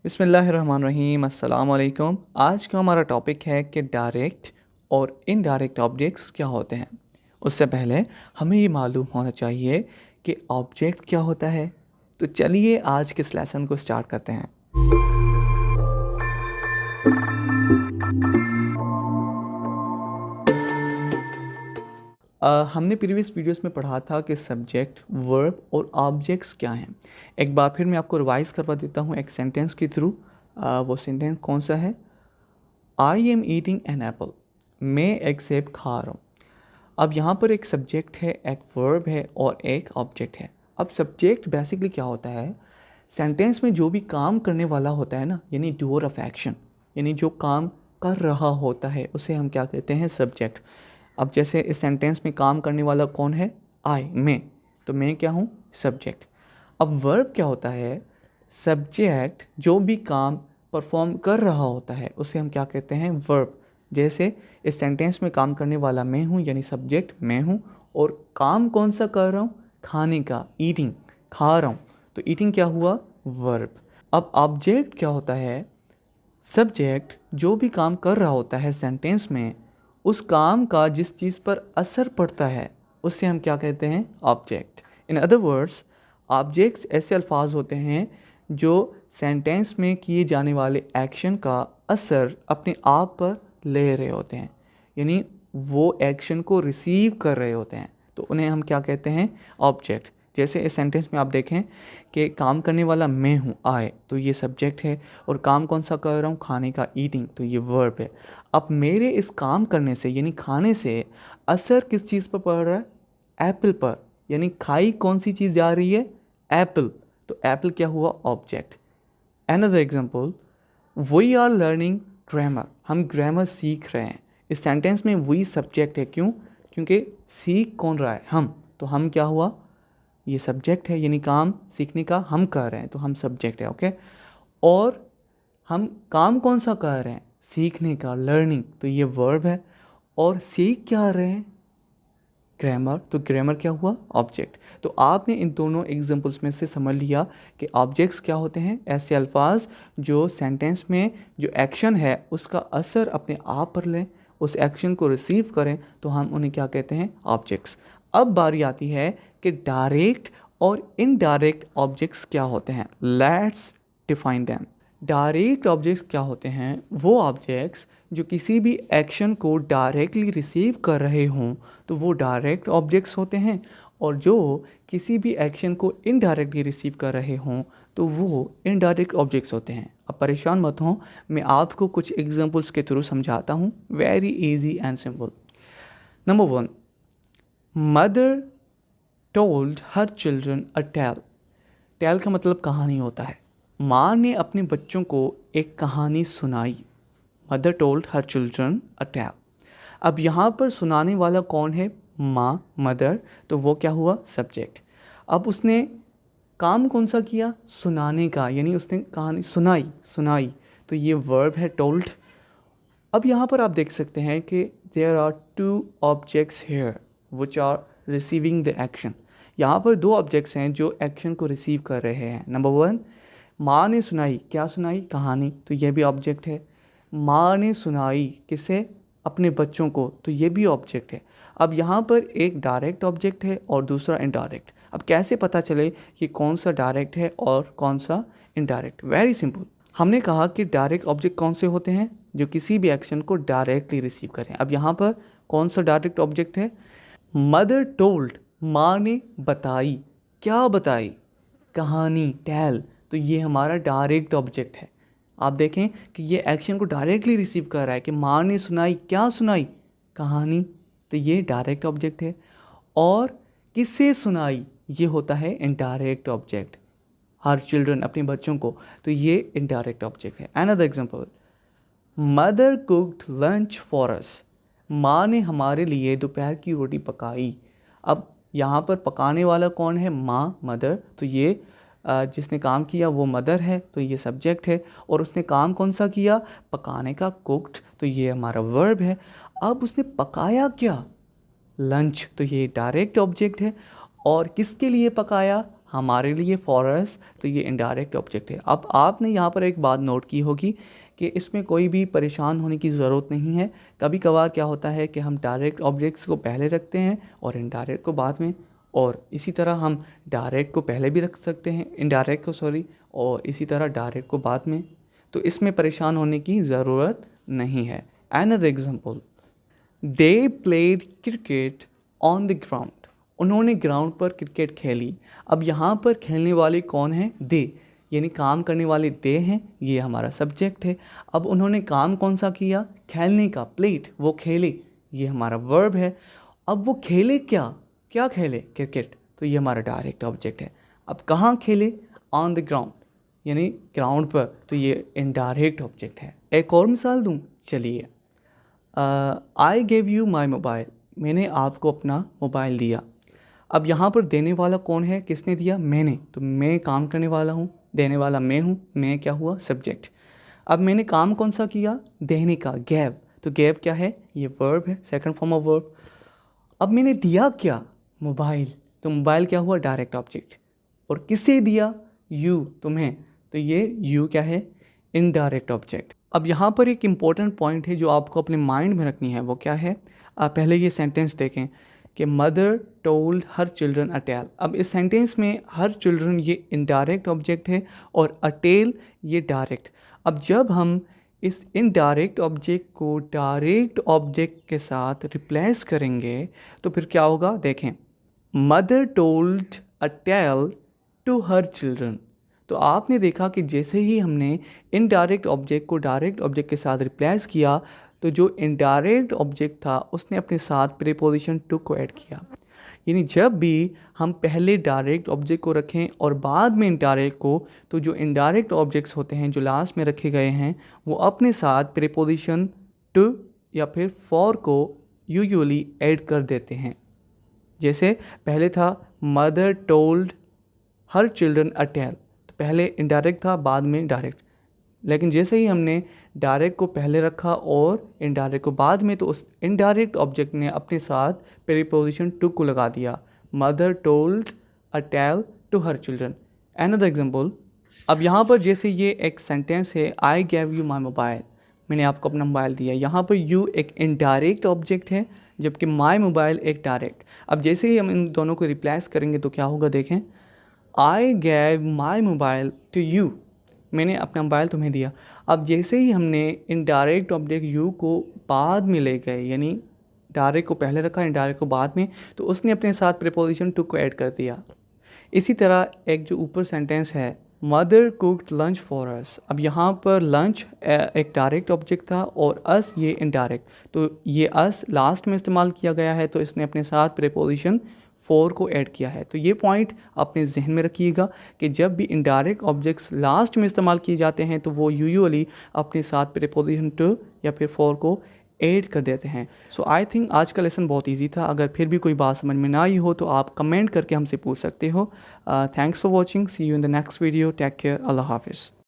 बिस्मिल्लाहिर्रहमानिर्रहीम अस्सलाम वालेकुम। आज का हमारा टॉपिक है कि डायरेक्ट और इनडायरेक्ट ऑब्जेक्ट्स क्या होते हैं। उससे पहले हमें ये मालूम होना चाहिए कि ऑब्जेक्ट क्या होता है। तो चलिए आज के इस लेसन को स्टार्ट करते हैं। हमने प्रीवियस वीडियोस में पढ़ा था कि सब्जेक्ट, वर्ब और ऑब्जेक्ट्स क्या हैं। एक बार फिर मैं आपको रिवाइज करवा देता हूँ एक सेंटेंस के थ्रू। वो सेंटेंस कौन सा है? I am eating an apple. मैं एक सेब खा रहा हूँ। अब यहाँ पर एक सब्जेक्ट है, एक वर्ब है और एक ऑब्जेक्ट है। अब सब्जेक्ट बेसिकली क्या होता है? सेंटेंस में जो भी काम करने वाला होता है ना, यानी डूअर ऑफ एक्शन, यानी जो काम कर रहा होता है, उसे हम क्या कहते हैं? सब्जेक्ट। अब जैसे इस सेंटेंस में काम करने वाला कौन है? आई, मैं। तो मैं क्या हूँ? सब्जेक्ट। अब वर्ब क्या होता है? सब्जेक्ट जो भी काम परफॉर्म कर रहा होता है उसे हम क्या कहते हैं? वर्ब। जैसे इस सेंटेंस में काम करने वाला मैं हूँ, यानी सब्जेक्ट मैं हूँ, और काम कौन सा कर रहा हूँ? खाने का, ईटिंग, खा रहा हूँ। तो ईटिंग क्या हुआ? वर्ब। अब ऑब्जेक्ट क्या होता है? सब्जेक्ट जो भी काम कर रहा होता है सेंटेंस में, उस काम का जिस चीज़ पर असर पड़ता है उससे हम क्या कहते हैं? Object. In other words, objects ऐसे अल्फाज होते हैं जो सेंटेंस में किए जाने वाले एक्शन का असर अपने आप पर ले रहे होते हैं, यानी वो एक्शन को रिसीव कर रहे होते हैं। तो उन्हें हम क्या कहते हैं? ऑब्जेक्ट। जैसे इस सेंटेंस में आप देखें कि काम करने वाला मैं हूँ, आई, तो ये सब्जेक्ट है, और काम कौन सा कर रहा हूँ? खाने का, ईटिंग, तो ये वर्ब है। अब मेरे इस काम करने से, यानी खाने से, असर किस चीज़ पर पड़ रहा है? एप्पल पर, यानी खाई कौन सी चीज़ जा रही है? एप्पल। तो एप्पल क्या हुआ? Object. Another example, we are learning grammar. हम ग्रामर सीख रहे हैं। इस सेंटेंस में वी सब्जेक्ट है। क्यों? क्योंकि सीख कौन रहा है? हम। तो हम क्या हुआ? ये सब्जेक्ट है, यानी काम सीखने का हम कर रहे हैं, तो हम सब्जेक्ट है। ओके। और हम काम कौन सा कर रहे हैं? सीखने का, लर्निंग, तो ये वर्ब है। और सीख क्या रहे हैं? ग्रामर। तो ग्रामर क्या हुआ? ऑब्जेक्ट। तो आपने इन दोनों एग्जांपल्स में से समझ लिया कि ऑब्जेक्ट्स क्या होते हैं? ऐसे अल्फाज जो सेंटेंस में जो एक्शन है उसका असर अपने आप पर लें, उस एक्शन को रिसीव करें, तो हम उन्हें क्या कहते हैं? ऑब्जेक्ट्स। अब बारी आती है कि डायरेक्ट और इनडायरेक्ट ऑब्जेक्ट्स क्या होते हैं। Let's define them. Direct objects क्या होते हैं? वो ऑब्जेक्ट्स जो किसी भी एक्शन को डायरेक्टली रिसीव कर रहे हों, तो वो डायरेक्ट ऑब्जेक्ट्स होते हैं। और जो किसी भी एक्शन को इनडायरेक्टली रिसीव कर रहे हों, तो वो इनडायरेक्ट ऑब्जेक्ट्स होते हैं। अब परेशान मत हो, मैं आपको कुछ एग्जांपल्स के थ्रू समझाता हूँ। Very easy and simple. Number 1, mother told her children a tale. Tale का मतलब कहानी होता है। माँ ने अपने बच्चों को एक कहानी सुनाई। Mother told her children a tale. अब यहाँ पर सुनाने वाला कौन है? माँ, मदर। तो वो क्या हुआ? सब्जेक्ट। अब उसने काम कौन सा किया? सुनाने का, यानी उसने कहानी सुनाई। तो ये वर्ब है, टोल्ड। अब यहाँ पर आप देख सकते हैं कि there are two objects here which are receiving the action. यहाँ पर दो ऑब्जेक्ट्स हैं जो एक्शन को रिसीव कर रहे हैं। नंबर 1, माँ ने सुनाई। क्या सुनाई? कहानी, तो यह भी ऑब्जेक्ट है। माँ ने सुनाई किसे? अपने बच्चों को, तो ये भी ऑब्जेक्ट है। अब यहाँ पर एक डायरेक्ट ऑब्जेक्ट है और दूसरा इनडायरेक्ट। अब कैसे पता चले कि कौन सा डायरेक्ट है और कौन सा इनडायरेक्ट? Very simple. हमने कहा कि डायरेक्ट ऑब्जेक्ट कौन से होते हैं? जो किसी भी एक्शन को डायरेक्टली रिसीव करें। अब यहाँ पर कौन सा डायरेक्ट ऑब्जेक्ट है? मदर टोल्ड, माँ ने बताई। क्या बताई? कहानी, टेल। तो ये हमारा डायरेक्ट ऑब्जेक्ट है। आप देखें कि ये एक्शन को डायरेक्टली रिसीव कर रहा है कि माँ ने सुनाई। क्या सुनाई? कहानी। तो ये डायरेक्ट ऑब्जेक्ट है। और किससे सुनाई? ये होता है इनडायरेक्ट ऑब्जेक्ट। हर चिल्ड्रन, अपने बच्चों को, तो ये इनडायरेक्ट ऑब्जेक्ट है। Another example, mother cooked lunch for us. माँ ने हमारे लिए दोपहर की रोटी पकाई। अब यहाँ पर पकाने वाला कौन है? माँ, मदर। तो ये जिसने काम किया वो मदर है, तो ये सब्जेक्ट है। और उसने काम कौन सा किया? पकाने का, कुक्ड, तो ये हमारा वर्ब है। अब उसने पकाया क्या? लंच, तो ये डायरेक्ट ऑब्जेक्ट है। और किसके लिए पकाया? हमारे लिए, फॉर अस, तो ये इनडायरेक्ट ऑब्जेक्ट है। अब आपने यहाँ पर एक बात नोट की होगी कि इसमें कोई भी परेशान होने की ज़रूरत नहीं है। कभी कभार क्या होता है कि हम डायरेक्ट ऑब्जेक्ट्स को पहले रखते हैं और इनडायरेक्ट को बाद में, और इसी तरह हम डायरेक्ट को पहले भी रख सकते हैं, इनडायरेक्ट को सॉरी, और इसी तरह डायरेक्ट को बाद में। तो इसमें परेशान होने की ज़रूरत नहीं है। Another example, they played cricket on the ground. उन्होंने ग्राउंड पर क्रिकेट खेली। अब यहाँ पर खेलने वाले कौन हैं? दे, यानी काम करने वाले दे हैं, ये हमारा सब्जेक्ट है। अब उन्होंने काम कौन सा किया? खेलने का, प्लेड, वो खेले, ये हमारा वर्ब है। अब वो खेले क्या? क्या खेले? क्रिकेट, तो ये हमारा डायरेक्ट ऑब्जेक्ट है। अब कहाँ खेले? ऑन द ग्राउंड, यानी ग्राउंड पर, तो ये इनडायरेक्ट ऑब्जेक्ट है। एक और मिसाल दूँ, चलिए। I gave you my mobile, मैंने आपको अपना मोबाइल दिया। अब यहाँ पर देने वाला कौन है? किसने दिया? मैंने, तो मैं काम करने वाला हूँ, देने वाला मैं हूँ, मैं क्या हुआ? सब्जेक्ट। अब मैंने काम कौन सा किया? देने का, गैव, तो गैव क्या है? ये वर्ब है, सेकंड फॉर्म ऑफ वर्ब। अब मैंने दिया क्या? मोबाइल, तो मोबाइल क्या हुआ? Direct object. और किसे दिया? यू, तुम्हें, तो ये यू क्या है? Indirect object. अब यहाँ पर एक इम्पॉर्टेंट पॉइंट है जो आपको अपने माइंड में रखनी है, वो क्या है? आप पहले ये सेंटेंस देखें कि mother told her children a tale. अब इस सेंटेंस में हर चिल्ड्रन ये इनडायरेक्ट ऑब्जेक्ट है और अ टेल ये डायरेक्ट। अब जब हम इस इनडायरेक्ट ऑब्जेक्ट को डायरेक्ट ऑब्जेक्ट के साथ रिप्लेस करेंगे तो फिर क्या होगा? देखें, mother told a tale to her children. तो आपने देखा कि जैसे ही हमने इनडायरेक्ट ऑब्जेक्ट को डायरेक्ट ऑब्जेक्ट के साथ रिप्लेस किया तो जो इनडायरेक्ट ऑब्जेक्ट था उसने अपने साथ प्रीपोजिशन टू को ऐड किया। यानी जब भी हम पहले डायरेक्ट ऑब्जेक्ट को रखें और बाद में इनडायरेक्ट को, तो जो इनडायरेक्ट ऑब्जेक्ट्स होते हैं जो लास्ट में रखे गए हैं वो अपने साथ प्रीपोजिशन टू या फिर फॉर को यूजुअली ऐड कर देते हैं। जैसे पहले था mother told her children a tale, तो पहले इनडायरेक्ट था, बाद में डायरेक्ट। लेकिन जैसे ही हमने डायरेक्ट को पहले रखा और इनडायरेक्ट को बाद में, तो उस इनडायरेक्ट ऑब्जेक्ट ने अपने साथ प्रीपोजिशन टू को लगा दिया। Mother told a tale to her children. Another example, अब यहाँ पर जैसे ये एक सेंटेंस है, I gave you my mobile, मैंने आपको अपना मोबाइल दिया। यहाँ पर यू एक इनडायरेक्ट ऑब्जेक्ट है जबकि माई मोबाइल एक डायरेक्ट। अब जैसे ही हम इन दोनों को रिप्लेस करेंगे तो क्या होगा? देखें, I gave my mobile to you, मैंने अपना मोबाइल तुम्हें दिया। अब जैसे ही हमने इनडायरेक्ट ऑब्जेक्ट यू को बाद में ले गए, यानी डायरेक्ट को पहले रखा, इनडायरेक्ट को बाद में, तो उसने अपने साथ प्रीपोजिशन टू को ऐड कर दिया। इसी तरह एक जो ऊपर सेंटेंस है, mother cooked lunch for us. अब यहाँ पर लंच एक डायरेक्ट ऑब्जेक्ट था और अस ये इनडायरेक्ट, तो ये अस लास्ट में इस्तेमाल किया गया है, तो इसने अपने साथ प्रीपोजिशन फॉर को ऐड किया है। तो ये पॉइंट अपने जहन में रखिएगा कि जब भी इनडायरेक्ट ऑब्जेक्ट्स लास्ट में इस्तेमाल किए जाते हैं तो वो यूजुअली अपने साथ प्रीपोजिशन टू या फिर फॉर को ऐड कर देते हैं। सो आई थिंक आज का लेसन बहुत इजी था। अगर फिर भी कोई बात समझ में ना आई हो तो आप कमेंट करके हमसे पूछ सकते हो। Thanks for watching, see you in the next video, take care, अल्लाह हाफिज़।